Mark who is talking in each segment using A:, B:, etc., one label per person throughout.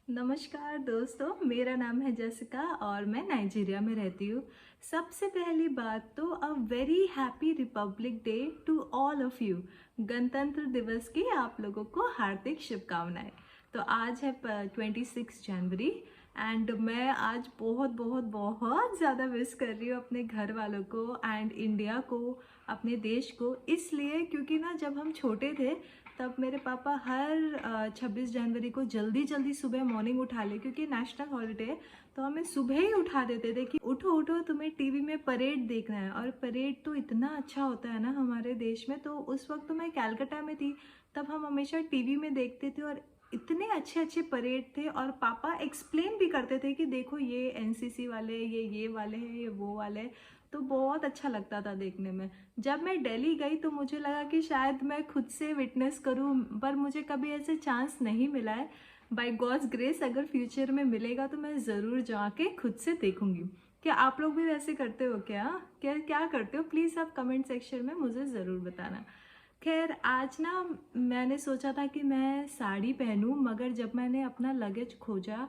A: नमस्कार दोस्तों, मेरा नाम है जैसिका और मैं नाइजीरिया में रहती हूँ। सबसे पहली बात तो a very happy republic day to all of you. गणतंत्र दिवस की आप लोगों को हार्दिक शुभकामनाएं। तो आज है 26 जनवरी एंड मैं आज बहुत बहुत बहुत ज़्यादा मिस कर रही हूँ अपने घर वालों को एंड इंडिया को, अपने देश को। इसलिए क्योंकि ना जब हम छोटे थे तब मेरे पापा हर 26 जनवरी को जल्दी जल्दी सुबह मॉर्निंग उठा ले, क्योंकि नेशनल हॉलीडे है तो हमें सुबह ही उठा देते थे कि उठो उठो, तुम्हें टीवी में परेड देखना है। और परेड तो इतना अच्छा होता है ना हमारे देश में। तो उस वक्त तो मैं कैलकाटा में थी, तब हम हमेशा टीवी में देखते थे और इतने अच्छे अच्छे परेड थे। और पापा एक्सप्लेन भी करते थे कि देखो ये एनसीसी वाले, ये वाले हैं, ये वो वाले हैं। तो बहुत अच्छा लगता था देखने में। जब मैं दिल्ली गई तो मुझे लगा कि शायद मैं खुद से विटनेस करूं, पर मुझे कभी ऐसे चांस नहीं मिला है। बाय गॉड्स ग्रेस अगर फ्यूचर में मिलेगा तो मैं ज़रूर जाके खुद से देखूंगी। क्या आप लोग भी वैसे करते हो? क्या क्या क्या करते हो? प्लीज़ आप कमेंट सेक्शन में मुझे ज़रूर बताना। खैर, आज ना मैंने सोचा था कि मैं साड़ी पहनूं, मगर जब मैंने अपना लगेज खोजा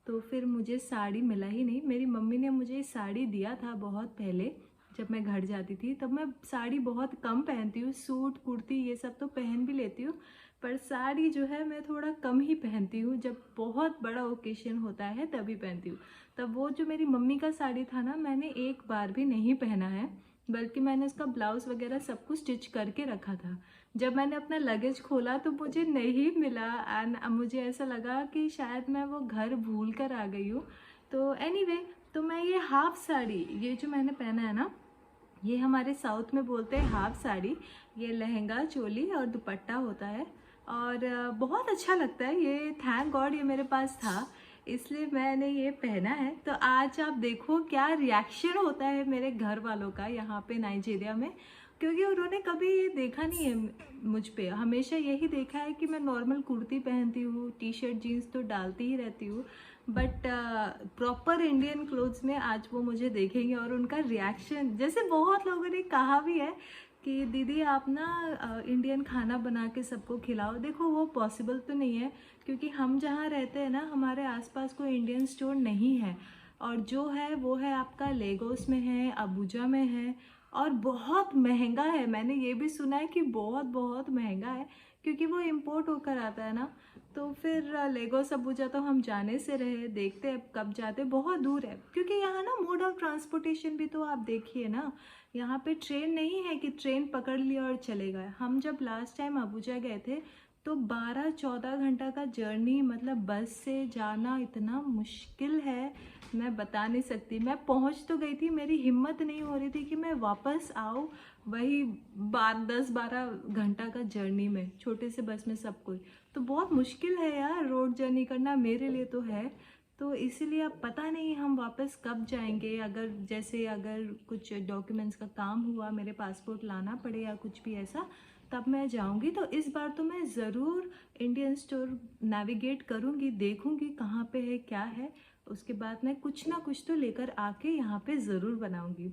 A: तो फिर मुझे साड़ी मिला ही नहीं। मेरी मम्मी ने मुझे साड़ी दिया था बहुत पहले, जब मैं घर जाती थी। तब मैं साड़ी बहुत कम पहनती हूँ, सूट कुर्ती ये सब तो पहन भी लेती हूँ, पर साड़ी जो है मैं थोड़ा कम ही पहनती हूँ। जब बहुत बड़ा ओकेशन होता है तभी पहनती हूँ। तब वो जो मेरी मम्मी का साड़ी था ना, मैंने एक बार भी नहीं पहना है, बल्कि मैंने उसका ब्लाउज वगैरह सब कुछ स्टिच करके रखा था। जब मैंने अपना लगेज खोला तो मुझे नहीं मिला एंड मुझे ऐसा लगा कि शायद मैं वो घर भूल कर आ गई हूँ। तो एनीवे, तो मैं ये हाफ साड़ी, ये जो मैंने पहना है ना, ये हमारे साउथ में बोलते हैं हाफ साड़ी। ये लहंगा चोली और दुपट्टा होता है और बहुत अच्छा लगता है ये। थैंक गॉड ये मेरे पास था, इसलिए मैंने ये पहना है। तो आज आप देखो क्या रिएक्शन होता है मेरे घर वालों का यहाँ पे नाइजीरिया में, क्योंकि उन्होंने कभी ये देखा नहीं है मुझ पे। हमेशा यही देखा है कि मैं नॉर्मल कुर्ती पहनती हूँ, टी शर्ट जीन्स तो डालती ही रहती हूँ, बट प्रॉपर इंडियन क्लोथ्स में आज वो मुझे देखेंगे। और उनका रिएक्शन, जैसे बहुत लोगों ने कहा भी है कि दीदी आप ना इंडियन खाना बना के सबको खिलाओ। देखो वो पॉसिबल तो नहीं है, क्योंकि हम जहाँ रहते हैं ना, हमारे आसपास कोई इंडियन स्टोर नहीं है। और जो है वो है आपका लेगोस में है, अबुजा में है, और बहुत महंगा है। मैंने ये भी सुना है कि बहुत बहुत महंगा है, क्योंकि वो इम्पोर्ट होकर आता है ना। तो फिर लेगोस अबुजा तो हम जाने से रहे, देखते हैं कब जाते। बहुत दूर है, क्योंकि यहाँ ना मोड ऑफ ट्रांसपोर्टेशन भी तो आप देखिए ना, यहाँ पे ट्रेन नहीं है कि ट्रेन पकड़ लिया और चले गए। हम जब लास्ट टाइम अबुजा गए थे तो 12-14 घंटा का जर्नी, मतलब बस से जाना इतना मुश्किल है, मैं बता नहीं सकती। मैं पहुंच तो गई थी, मेरी हिम्मत नहीं हो रही थी कि मैं वापस आऊँ वही 10-12 घंटा का जर्नी में, छोटे से बस में सब कोई। तो बहुत मुश्किल है यार रोड जर्नी करना, मेरे लिए तो है। तो इसीलिए अब पता नहीं हम वापस कब जाएंगे। अगर कुछ डॉक्यूमेंट्स का काम हुआ, मेरे पासपोर्ट लाना पड़े या कुछ भी ऐसा, तब मैं जाऊंगी। तो इस बार तो मैं ज़रूर इंडियन स्टोर नेविगेट करूंगी, देखूंगी कहाँ पे है क्या है। उसके बाद मैं कुछ ना कुछ तो लेकर आके यहाँ पे ज़रूर बनाऊंगी।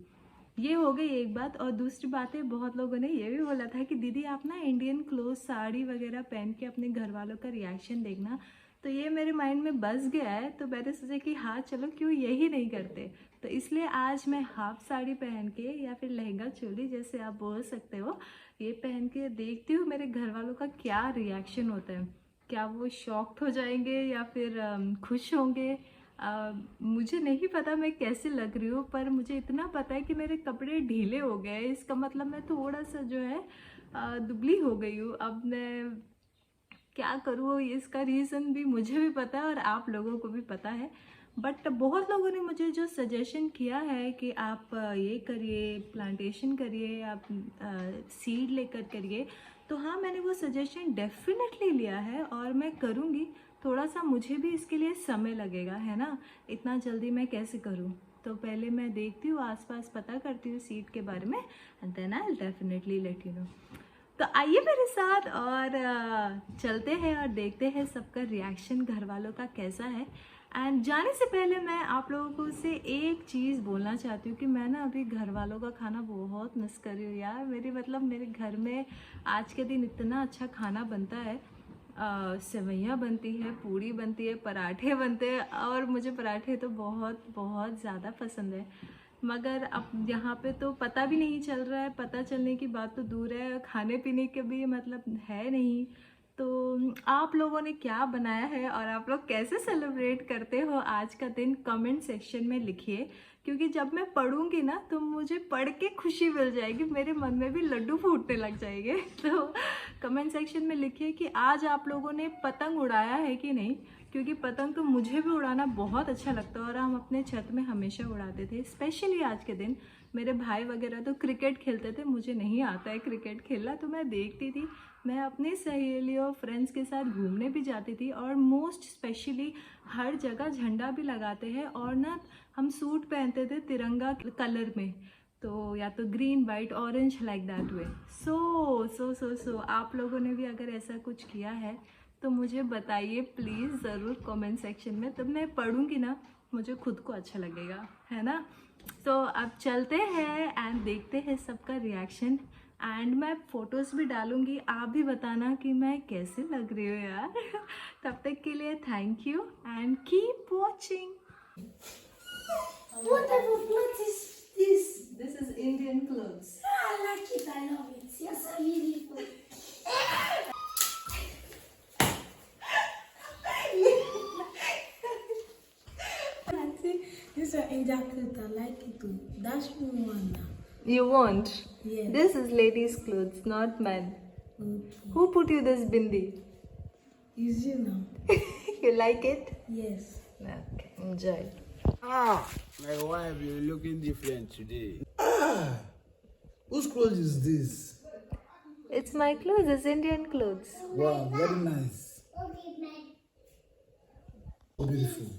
A: ये हो गई एक बात। और दूसरी बात है, बहुत लोगों ने ये भी बोला था कि दीदी आप ना इंडियन क्लोथ साड़ी वगैरह पहन के अपने घर वालों का रिएक्शन देखना। तो ये मेरे माइंड में बस गया है, तो मैंने सोचा कि हाँ चलो क्यों यही नहीं करते। तो इसलिए आज मैं हाफ साड़ी पहन के, या फिर लहंगा चोली जैसे आप बोल सकते हो, ये पहन के देखती हूँ मेरे घर वालों का क्या रिएक्शन होता है। क्या वो शॉक्ड हो जाएंगे या फिर खुश होंगे? मुझे नहीं पता मैं कैसे लग रही हूँ, पर मुझे इतना पता है कि मेरे कपड़े ढीले हो गए। इसका मतलब मैं थोड़ा सा जो है दुबली हो गई हूँ। अब मैं क्या करूँ, इसका रीज़न भी मुझे भी पता है और आप लोगों को भी पता है। बट बहुत लोगों ने मुझे जो सजेशन किया है कि आप ये करिए, प्लांटेशन करिए, आप सीड लेकर करिए। तो हाँ, मैंने वो सजेशन डेफिनेटली लिया है और मैं करूँगी। थोड़ा सा मुझे भी इसके लिए समय लगेगा, है ना, इतना जल्दी मैं कैसे करूँ। तो पहले मैं देखती हूँ आसपास, पता करती हूँ सीड के बारे में, and then I definitely let you know. तो आइए मेरे साथ और चलते हैं और देखते हैं सबका रिएक्शन घर वालों का कैसा है। एंड जाने से पहले मैं आप लोगों को से एक चीज़ बोलना चाहती हूँ कि मैं ना अभी घर वालों का खाना बहुत मिस कर रही हूँ यार। मेरे घर में आज के दिन इतना अच्छा खाना बनता है। सेवइयाँ बनती है, पूड़ी बनती है, पराठे बनते हैं और मुझे पराठे तो बहुत बहुत ज़्यादा पसंद है। मगर अब यहाँ पे तो पता भी नहीं चल रहा है, पता चलने की बात तो दूर है, खाने पीने के भी मतलब है नहीं। तो आप लोगों ने क्या बनाया है और आप लोग कैसे सेलिब्रेट करते हो आज का दिन, कमेंट सेक्शन में लिखिए। क्योंकि जब मैं पढ़ूंगी ना तो मुझे पढ़ के खुशी मिल जाएगी, मेरे मन में भी लड्डू फूटने लग जाएंगे। तो कमेंट सेक्शन में लिखिए कि आज आप लोगों ने पतंग उड़ाया है कि नहीं, क्योंकि पतंग तो मुझे भी उड़ाना बहुत अच्छा लगता है और हम अपने छत में हमेशा उड़ाते थे। स्पेशली आज के दिन मेरे भाई वगैरह तो क्रिकेट खेलते थे, मुझे नहीं आता है क्रिकेट खेलना, तो मैं देखती थी। मैं अपनी सहेलियों फ्रेंड्स के साथ घूमने भी जाती थी और मोस्ट स्पेशली हर जगह झंडा भी लगाते हैं और ना हम सूट पहनते थे तिरंगा कलर में, तो या तो green white orange like that way. So आप लोगों ने भी अगर ऐसा कुछ किया है तो मुझे बताइए प्लीज़ ज़रूर कमेंट सेक्शन में, तब मैं पढ़ूंगी ना मुझे खुद को अच्छा लगेगा, है ना। तो अब चलते हैं एंड देखते हैं सबका रिएक्शन एंड मैं फ़ोटोज़ भी डालूंगी, आप भी बताना कि मैं कैसे लग रही हूँ यार। तब तक के लिए thank you and keep watching.
B: What type of clothes is this?
A: This is Indian clothes.
B: I like it, I love it. Yes, I beautiful. This is India clothes, I like it too. Dash me one now.
A: You want?
B: Yes.
A: This is ladies' clothes, not men.
B: Okay.
A: Who put you this bindi?
B: Is you now?
A: You like it?
B: Yes.
A: Okay, enjoy.
C: My wife, you're looking different today.
D: Whose clothes is this?
A: It's my clothes, it's Indian clothes.
D: Wow, very nice. So beautiful.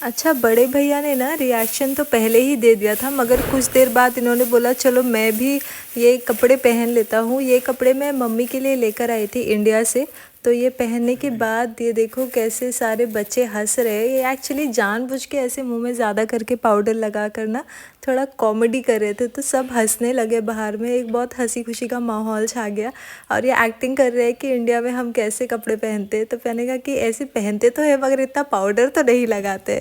A: अच्छा, बड़े भैया ने ना reaction तो पहले ही दे दिया था, मगर कुछ देर बाद इन्होंने बोला चलो मैं भी ये कपड़े पहन लेता हूँ। ये कपड़े मैं मम्मी के लिए लेकर आई थी इंडिया से, तो ये पहनने के बाद ये देखो कैसे सारे बच्चे हंस रहे हैं। ये एक्चुअली जानबूझ के ऐसे मुंह में ज़्यादा करके पाउडर लगा कर ना थोड़ा कॉमेडी कर रहे थे, तो सब हंसने लगे। बाहर में एक बहुत हंसी खुशी का माहौल छा गया और ये एक्टिंग कर रहे हैं कि इंडिया में हम कैसे कपड़े पहनते हैं। तो मैंने कहा कि ऐसे पहनते तो है मगर इतना पाउडर तो नहीं लगाते।